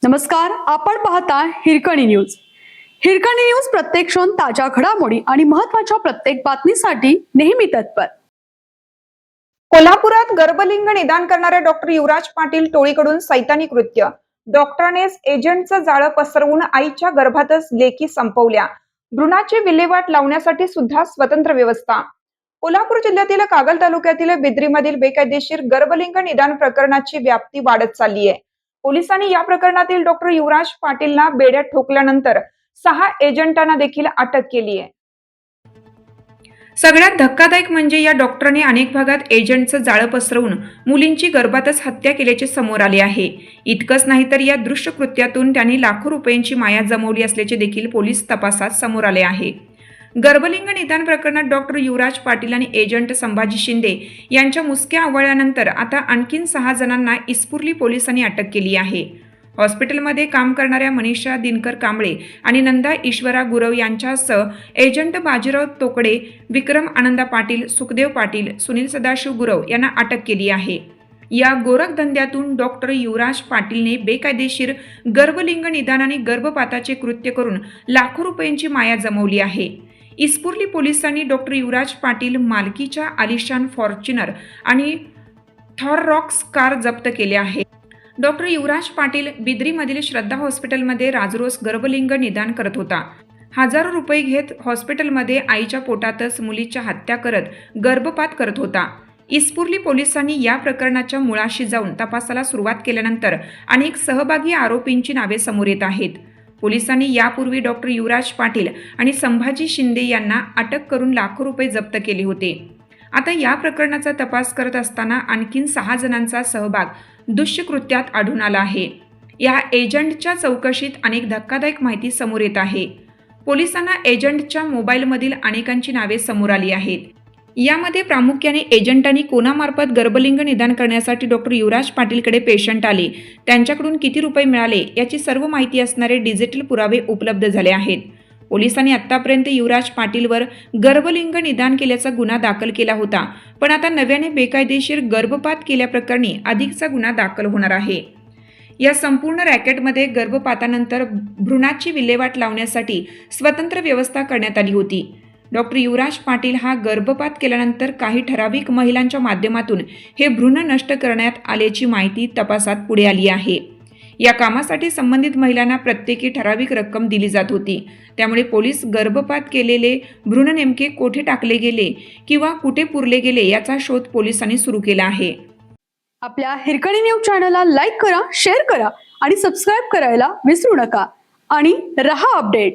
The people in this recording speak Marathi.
नमस्कार, आपण पाहता हिरकणी न्यूज. हिरकणी न्यूज प्रत्येक क्षण ताज्या घडामोडी आणि महत्त्वाच्या प्रत्येक बातमीसाठी नेहमी तत्पर. कोल्हापुरात गर्भलिंग निदान करणाऱ्या डॉक्टर युवराज पाटील टोळीकडून सैतानी कृत्य. डॉक्टरांनेच एजंटचं जाळं पसरवून आईच्या गर्भातच लेकी संपवल्या. भ्रूणाची विल्हेवाट लावण्यासाठी सुद्धा स्वतंत्र व्यवस्था. कोल्हापूर जिल्ह्यातील कागल तालुक्यातील बिद्रीमधील बेकायदेशीर गर्भलिंग निदान प्रकरणाची व्याप्ती वाढत चालली आहे. पोलिसांनी या प्रकरणातील डॉक्टर युवराज पाटीलला बेड्यात ठोकल्यानंतर 6 एजंटांना देखील अटक केली आहे. सगळ्यात धक्कादायक म्हणजे या डॉक्टरने अनेक भागात एजंटचं जाळं पसरवून मुलींची गर्भातच हत्या केल्याचे समोर आले आहे. इतकंच नाही तर या दृश्यकृत्यातून त्यांनी लाखो रुपयांची माया जमवली असल्याचे देखील पोलीस तपासात समोर आले आहे. गर्भलिंग निदान प्रकरणात डॉक्टर युवराज पाटील आणि एजंट संभाजी शिंदे यांच्या मुसक्या आवळल्यानंतर आता आणखीन 6 जणांना इस्पुर्ली पोलिसांनी अटक केली आहे. हॉस्पिटलमध्ये काम करणाऱ्या मनीषा दिनकर कांबळे आणि नंदा ईश्वरा गुरव यांच्यासह एजंट बाजीराव तोकडे, विक्रम आनंदा पाटील, सुखदेव पाटील, सुनील सदाशिव गुरव यांना अटक केली आहे. या गोरखधंद्यातून डॉक्टर युवराज पाटीलने बेकायदेशीर गर्भलिंग निदान आणि गर्भपाताचे कृत्य करून लाखो रुपयांची माया जमवली आहे. इस्पुर्ली पोलिसांनी डॉक्टर युवराज पाटील मालकीच्या आलिशान फॉर्च्युनर आणि थॉररॉक्स कार जप्त केल्या आहेत. डॉक्टर युवराज पाटील बिद्रीमधील श्रद्धा हॉस्पिटलमध्ये राजरोस गर्भलिंग निदान करत होता. हजारो रुपये घेत हॉस्पिटलमध्ये आईच्या पोटातच मुलीच्या हत्या करत गर्भपात करत होता. इस्पुर्ली पोलिसांनी या प्रकरणाच्या मुळाशी जाऊन तपासाला सुरुवात केल्यानंतर अनेक सहभागी आरोपींची नावे समोर येत आहेत. पोलिसांनी यापूर्वी डॉक्टर युवराज पाटील आणि संभाजी शिंदे यांना अटक करून लाखो रुपये जप्त केले होते. आता या प्रकरणाचा तपास करत असताना आणखीन 6 जणांचा सहभाग दुष्कृत्यात आढळून आला आहे. या एजंटच्या चौकशीत अनेक धक्कादायक माहिती समोर येत आहे. पोलिसांना एजंटच्या मोबाईलमधील अनेकांची नावे समोर आली आहेत. यामध्ये प्रामुख्याने एजंटांनी कोणामार्फत गर्भलिंग निदान करण्यासाठी डॉक्टर युवराज पाटीलकडे पेशंट आले, त्यांच्याकडून किती रुपये मिळाले याची सर्व माहिती असणारे डिजिटल पुरावे उपलब्ध झाले आहेत. पोलिसांनी आतापर्यंत युवराज पाटीलवर गर्भलिंग निदान केल्याचा गुन्हा दाखल केला होता, पण आता नव्याने बेकायदेशीर गर्भपात केल्याप्रकरणी अधिकचा गुन्हा दाखल होणार आहे. या संपूर्ण रॅकेटमध्ये गर्भपातानंतर भ्रूणाची विल्हेवाट लावण्यासाठी स्वतंत्र व्यवस्था करण्यात आली होती. डॉक्टर युवराज पाटील हा गर्भपात केल्यानंतर काही ठराविक महिलांच्या माध्यमातून हे भ्रूण नष्ट करण्यात आल्याची माहिती तपासात पुढे आली आहे. या कामासाठी संबंधित महिलांना प्रत्येकी ठराविक रक्कम दिली जात होती. त्यामुळे पोलीस गर्भपात केलेले भ्रूण नेमके कोठे टाकले गेले किंवा कुठे पुरले गेले याचा शोध पोलिसांनी सुरू केला आहे. आपल्या हिरकणी न्यूज चॅनलला लाईक करा, शेअर करा आणि सबस्क्राईब करायला विसरू नका आणि रहा अपडेट.